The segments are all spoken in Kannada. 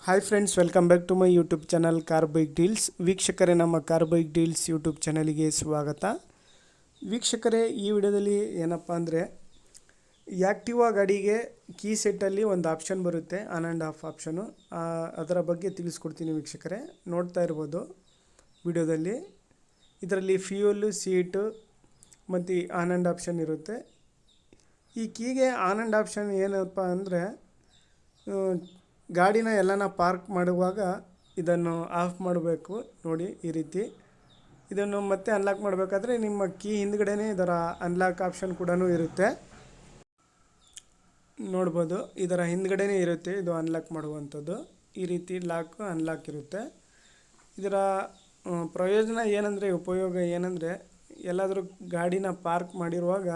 Hi friends, welcome back to my YouTube channel car bike deals. ವೀಕ್ಷಕರೇ, ನಮ್ಮ ಕಾರ್ ಬೈಕ್ ಡೀಲ್ಸ್ ಯೂಟ್ಯೂಬ್ ಚಾನಲಿಗೆ ಸ್ವಾಗತ. ವೀಕ್ಷಕರೇ, ಈ ವಿಡಿಯೋದಲ್ಲಿ ಏನಪ್ಪ ಅಂದರೆ ಆ್ಯಕ್ಟಿವಾ ಗಾಡಿಗೆ ಕೀ ಸೆಟ್ಟಲ್ಲಿ ಒಂದು ಆಪ್ಷನ್ ಬರುತ್ತೆ, ಆನ್ ಆ್ಯಂಡ್ ಆಫ್ ಆಪ್ಷನು. ಅದರ ಬಗ್ಗೆ ತಿಳಿಸ್ಕೊಡ್ತೀನಿ ವೀಕ್ಷಕರೇ. ನೋಡ್ತಾ ಇರ್ಬೋದು ವಿಡಿಯೋದಲ್ಲಿ. ಇದರಲ್ಲಿ ಫ್ಯೂಯಲ್ಲು, ಸೀಟು ಮತ್ತು ಆನ್ ಆ್ಯಂಡ್ ಆಪ್ಷನ್ ಇರುತ್ತೆ. ಈ ಕೀಗೆ ಆನ್ ಆ್ಯಂಡ್ ಆಪ್ಷನ್ ಏನಪ್ಪ ಅಂದರೆ, ಗಾಡಿನ ಎಲ್ಲನ ಪಾರ್ಕ್ ಮಾಡುವಾಗ ಇದನ್ನು ಆಫ್ ಮಾಡಬೇಕು. ನೋಡಿ, ಈ ರೀತಿ ಇದನ್ನು ಮತ್ತೆ ಅನ್ಲಾಕ್ ಮಾಡಬೇಕಾದ್ರೆ ನಿಮ್ಮ ಕೀ ಹಿಂದ್ಗಡೆನೇ ಇದರ ಅನ್ಲಾಕ್ ಆಪ್ಷನ್ ಕೂಡ ಇರುತ್ತೆ. ನೋಡ್ಬೋದು, ಇದರ ಹಿಂದ್ಗಡೆನೇ ಇರುತ್ತೆ ಇದು ಅನ್ಲಾಕ್ ಮಾಡುವಂಥದ್ದು. ಈ ರೀತಿ ಲಾಕ್ ಅನ್ಲಾಕ್ ಇರುತ್ತೆ. ಇದರ ಪ್ರಯೋಜನ ಏನಂದರೆ, ಉಪಯೋಗ ಏನಂದರೆ, ಎಲ್ಲಾದರೂ ಗಾಡಿನ ಪಾರ್ಕ್ ಮಾಡಿರುವಾಗ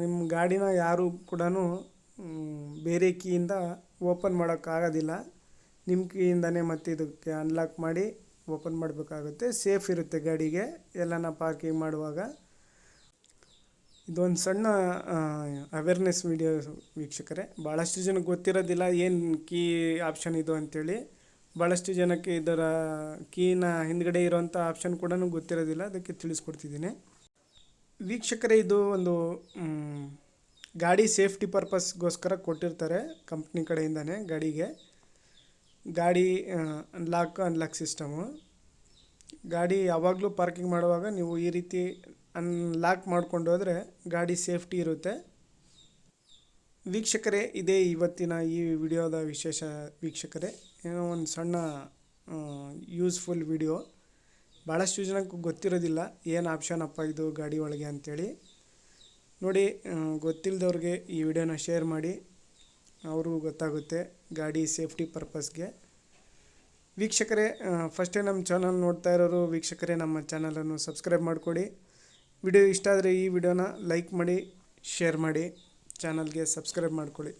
ನಿಮ್ಮ ಗಾಡಿನ ಯಾರು ಕೂಡ ಬೇರೆ ಕೀಯಿಂದ ಓಪನ್ ಮಾಡೋಕ್ಕಾಗೋದಿಲ್ಲ. ನಿಮ್ಮ ಕೀಯಿಂದನೇ ಮತ್ತೆ ಇದಕ್ಕೆ ಅನ್ಲಾಕ್ ಮಾಡಿ ಓಪನ್ ಮಾಡಬೇಕಾಗುತ್ತೆ. ಸೇಫ್ ಇರುತ್ತೆ ಗಾಡಿಗೆ ಎಲ್ಲನ ಪಾರ್ಕಿಂಗ್ ಮಾಡುವಾಗ. ಇದೊಂದು ಸಣ್ಣ ಅವೇರ್ನೆಸ್ ವಿಡಿಯೋ ವೀಕ್ಷಕರೇ. ಭಾಳಷ್ಟು ಜನಕ್ಕೆ ಗೊತ್ತಿರೋದಿಲ್ಲ ಏನು ಕೀ ಆಪ್ಷನ್ ಇದು ಅಂಥೇಳಿ. ಭಾಳಷ್ಟು ಜನಕ್ಕೆ ಇದರ ಕೀನ ಹಿಂದ್ಗಡೆ ಇರೋವಂಥ ಆಪ್ಷನ್ ಕೂಡ ಗೊತ್ತಿರೋದಿಲ್ಲ, ಅದಕ್ಕೆ ತಿಳಿಸ್ಕೊಡ್ತಿದ್ದೀನಿ ವೀಕ್ಷಕರೇ. ಇದು ಒಂದು ಗಾಡಿ ಸೇಫ್ಟಿ ಪರ್ಪಸ್ಗೋಸ್ಕರ ಕೊಟ್ಟಿರ್ತಾರೆ ಕಂಪ್ನಿ ಕಡೆಯಿಂದನೇ ಗಾಡಿಗೆ. ಗಾಡಿ ಅನ್ಲಾಕ್ ಸಿಸ್ಟಮು. ಗಾಡಿ ಯಾವಾಗಲೂ ಪಾರ್ಕಿಂಗ್ ಮಾಡುವಾಗ ನೀವು ಈ ರೀತಿ ಅನ್ಲಾಕ್ ಮಾಡ್ಕೊಂಡು ಹೋದರೆ ಗಾಡಿ ಸೇಫ್ಟಿ ಇರುತ್ತೆ. ವೀಕ್ಷಕರೇ, ಇದೇ ಇವತ್ತಿನ ಈ ವಿಡಿಯೋದ ವಿಶೇಷ ವೀಕ್ಷಕರೇ. ಏನೋ ಒಂದು ಸಣ್ಣ ಯೂಸ್ಫುಲ್ ವಿಡಿಯೋ. ಭಾಳಷ್ಟು ಜನಕ್ಕೆ ಗೊತ್ತಿರೋದಿಲ್ಲ ಏನು ಆಪ್ಷನ್ ಅಪ್ಪ ಇದು ಗಾಡಿ ಒಳಗೆ ಅಂಥೇಳಿ. ನೋಡಿ, ಗೊತ್ತಿಲ್ಲದವ್ರಿಗೆ ಈ ವಿಡಿಯೋನ ಶೇರ್ ಮಾಡಿ, ಅವ್ರಿಗೂ ಗೊತ್ತಾಗುತ್ತೆ ಗಾಡಿ ಸೇಫ್ಟಿ ಪರ್ಪಸ್ಗೆ. ವೀಕ್ಷಕರೇ, ಫಸ್ಟೇ ನಮ್ಮ ಚಾನಲ್ ನೋಡ್ತಾ ಇರೋರು ವೀಕ್ಷಕರೇ, ನಮ್ಮ ಚಾನಲನ್ನು ಸಬ್ಸ್ಕ್ರೈಬ್ ಮಾಡಿಕೊಡಿ. ವಿಡಿಯೋ ಇಷ್ಟ ಆದರೆ ಈ ವಿಡಿಯೋನ ಲೈಕ್ ಮಾಡಿ, ಶೇರ್ ಮಾಡಿ, ಚಾನಲ್ಗೆ ಸಬ್ಸ್ಕ್ರೈಬ್ ಮಾಡ್ಕೊಳ್ಳಿ.